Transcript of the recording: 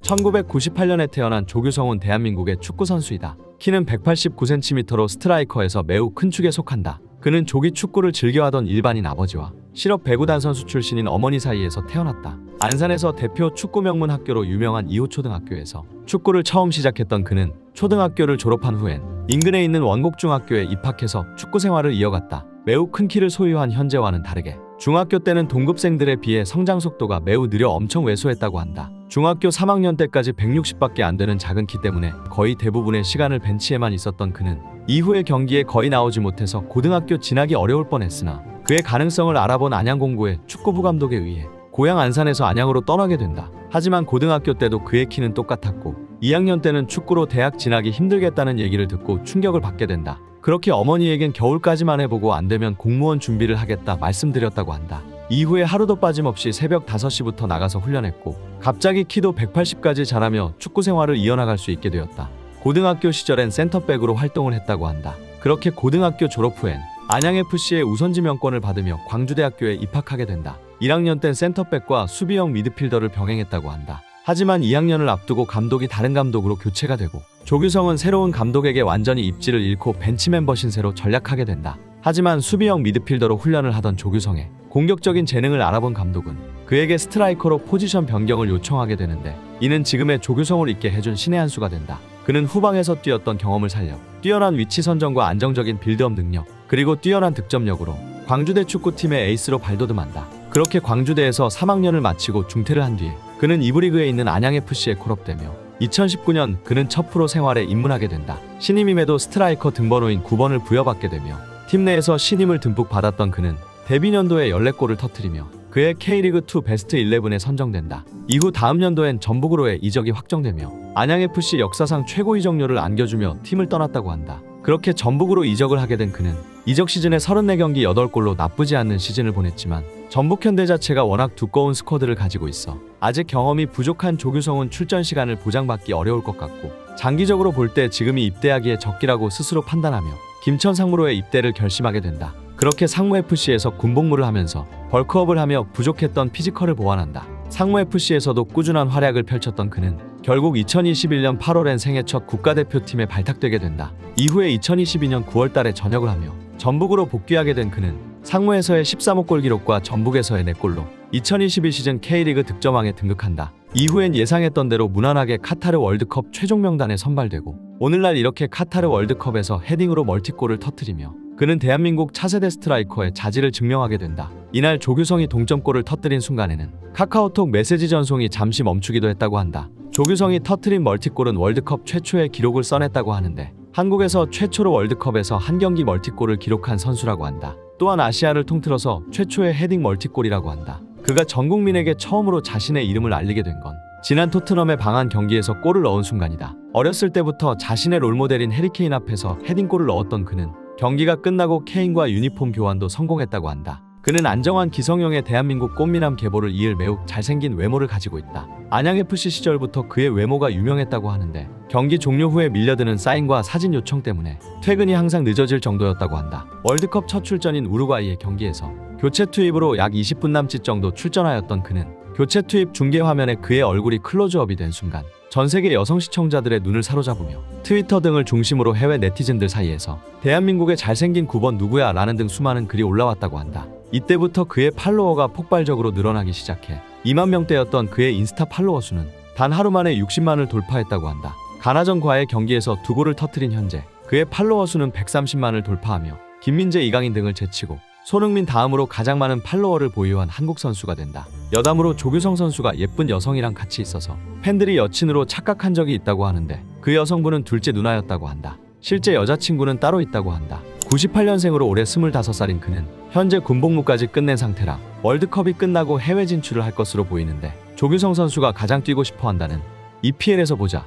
1998년에 태어난 조규성은 대한민국의 축구선수이다. 키는 189cm로 스트라이커에서 매우 큰 축에 속한다. 그는 조기 축구를 즐겨하던 일반인 아버지와 실업 배구단 선수 출신인 어머니 사이에서 태어났다. 안산에서 대표 축구 명문 학교로 유명한 이호초등학교에서 축구를 처음 시작했던 그는 초등학교를 졸업한 후엔 인근에 있는 원곡중학교에 입학해서 축구 생활을 이어갔다. 매우 큰 키를 소유한 현재와는 다르게 중학교 때는 동급생들에 비해 성장 속도가 매우 느려 엄청 왜소했다고 한다. 중학교 3학년 때까지 160밖에 안 되는 작은 키 때문에 거의 대부분의 시간을 벤치에만 있었던 그는 이후의 경기에 거의 나오지 못해서 고등학교 진학이 어려울 뻔했으나 그의 가능성을 알아본 안양공고의 축구부 감독에 의해 고향 안산에서 안양으로 떠나게 된다. 하지만 고등학교 때도 그의 키는 똑같았고 2학년 때는 축구로 대학 진학이 힘들겠다는 얘기를 듣고 충격을 받게 된다. 그렇게 어머니에겐 겨울까지만 해보고 안되면 공무원 준비를 하겠다 말씀드렸다고 한다. 이후에 하루도 빠짐없이 새벽 5시부터 나가서 훈련했고 갑자기 키도 180까지 자라며 축구 생활을 이어나갈 수 있게 되었다. 고등학교 시절엔 센터백으로 활동을 했다고 한다. 그렇게 고등학교 졸업 후엔 안양FC의 우선지명권을 받으며 광주대학교에 입학하게 된다. 1학년 땐 센터백과 수비형 미드필더를 병행했다고 한다. 하지만 2학년을 앞두고 감독이 다른 감독으로 교체가 되고 조규성은 새로운 감독에게 완전히 입지를 잃고 벤치 멤버 신세로 전락하게 된다. 하지만 수비형 미드필더로 훈련을 하던 조규성의 공격적인 재능을 알아본 감독은 그에게 스트라이커로 포지션 변경을 요청하게 되는데 이는 지금의 조규성을 있게 해준 신의 한 수가 된다. 그는 후방에서 뛰었던 경험을 살려 뛰어난 위치 선정과 안정적인 빌드업 능력 그리고 뛰어난 득점력으로 광주대 축구팀의 에이스로 발돋움한다. 그렇게 광주대에서 3학년을 마치고 중퇴를 한 뒤에 그는 2부 리그에 있는 안양FC에 콜업되며 2019년 그는 첫 프로 생활에 입문하게 된다. 신임임에도 스트라이커 등번호인 9번을 부여받게 되며 팀 내에서 신임을 듬뿍 받았던 그는 데뷔 년도에 14골을 터뜨리며 그의 K리그2 베스트 11에 선정된다. 이후 다음 연도엔 전북으로의 이적이 확정되며 안양FC 역사상 최고 이적료를 안겨주며 팀을 떠났다고 한다. 그렇게 전북으로 이적을 하게 된 그는 이적 시즌에 34경기 8골로 나쁘지 않는 시즌을 보냈지만 전북 현대 자체가 워낙 두꺼운 스쿼드를 가지고 있어 아직 경험이 부족한 조규성은 출전 시간을 보장받기 어려울 것 같고 장기적으로 볼 때 지금이 입대하기에 적기라고 스스로 판단하며 김천 상무로의 입대를 결심하게 된다. 그렇게 상무FC에서 군복무를 하면서 벌크업을 하며 부족했던 피지컬을 보완한다. 상무FC에서도 꾸준한 활약을 펼쳤던 그는 결국 2021년 8월엔 생애 첫 국가대표팀에 발탁되게 된다. 이후에 2022년 9월달에 전역을 하며 전북으로 복귀하게 된 그는 상무에서의 13호 골 기록과 전북에서의 4골로 2022 시즌 K리그 득점왕에 등극한다. 이후엔 예상했던 대로 무난하게 카타르 월드컵 최종 명단에 선발되고 오늘날 이렇게 카타르 월드컵에서 헤딩으로 멀티골을 터뜨리며 그는 대한민국 차세대 스트라이커의 자질을 증명하게 된다. 이날 조규성이 동점골을 터뜨린 순간에는 카카오톡 메시지 전송이 잠시 멈추기도 했다고 한다. 조규성이 터뜨린 멀티골은 월드컵 최초의 기록을 써냈다고 하는데 한국에서 최초로 월드컵에서 한 경기 멀티골을 기록한 선수라고 한다. 또한 아시아를 통틀어서 최초의 헤딩 멀티골이라고 한다. 그가 전 국민에게 처음으로 자신의 이름을 알리게 된 건 지난 토트넘의 방한 경기에서 골을 넣은 순간이다. 어렸을 때부터 자신의 롤모델인 해리케인 앞에서 헤딩골을 넣었던 그는 경기가 끝나고 케인과 유니폼 교환도 성공했다고 한다. 그는 안정환 기성용의 대한민국 꽃미남 계보를 이을 매우 잘생긴 외모를 가지고 있다. 안양FC 시절부터 그의 외모가 유명했다고 하는데 경기 종료 후에 밀려드는 사인과 사진 요청 때문에 퇴근이 항상 늦어질 정도였다고 한다. 월드컵 첫 출전인 우루과이의 경기에서 교체 투입으로 약 20분 남짓 정도 출전하였던 그는 교체 투입 중계 화면에 그의 얼굴이 클로즈업이 된 순간 전세계 여성 시청자들의 눈을 사로잡으며 트위터 등을 중심으로 해외 네티즌들 사이에서 대한민국의 잘생긴 9번 누구야? 라는 등 수많은 글이 올라왔다고 한다. 이때부터 그의 팔로워가 폭발적으로 늘어나기 시작해 2만 명대였던 그의 인스타 팔로워 수는 단 하루 만에 60만을 돌파했다고 한다. 가나전과의 경기에서 2골을 터뜨린 현재 그의 팔로워 수는 130만을 돌파하며 김민재, 이강인 등을 제치고 손흥민 다음으로 가장 많은 팔로워를 보유한 한국 선수가 된다. 여담으로 조규성 선수가 예쁜 여성이랑 같이 있어서 팬들이 여친으로 착각한 적이 있다고 하는데 그 여성분은 둘째 누나였다고 한다. 실제 여자친구는 따로 있다고 한다. 98년생으로 올해 25살인 그는 현재 군복무까지 끝낸 상태라 월드컵이 끝나고 해외 진출을 할 것으로 보이는데 조규성 선수가 가장 뛰고 싶어 한다는 EPL에서 보자.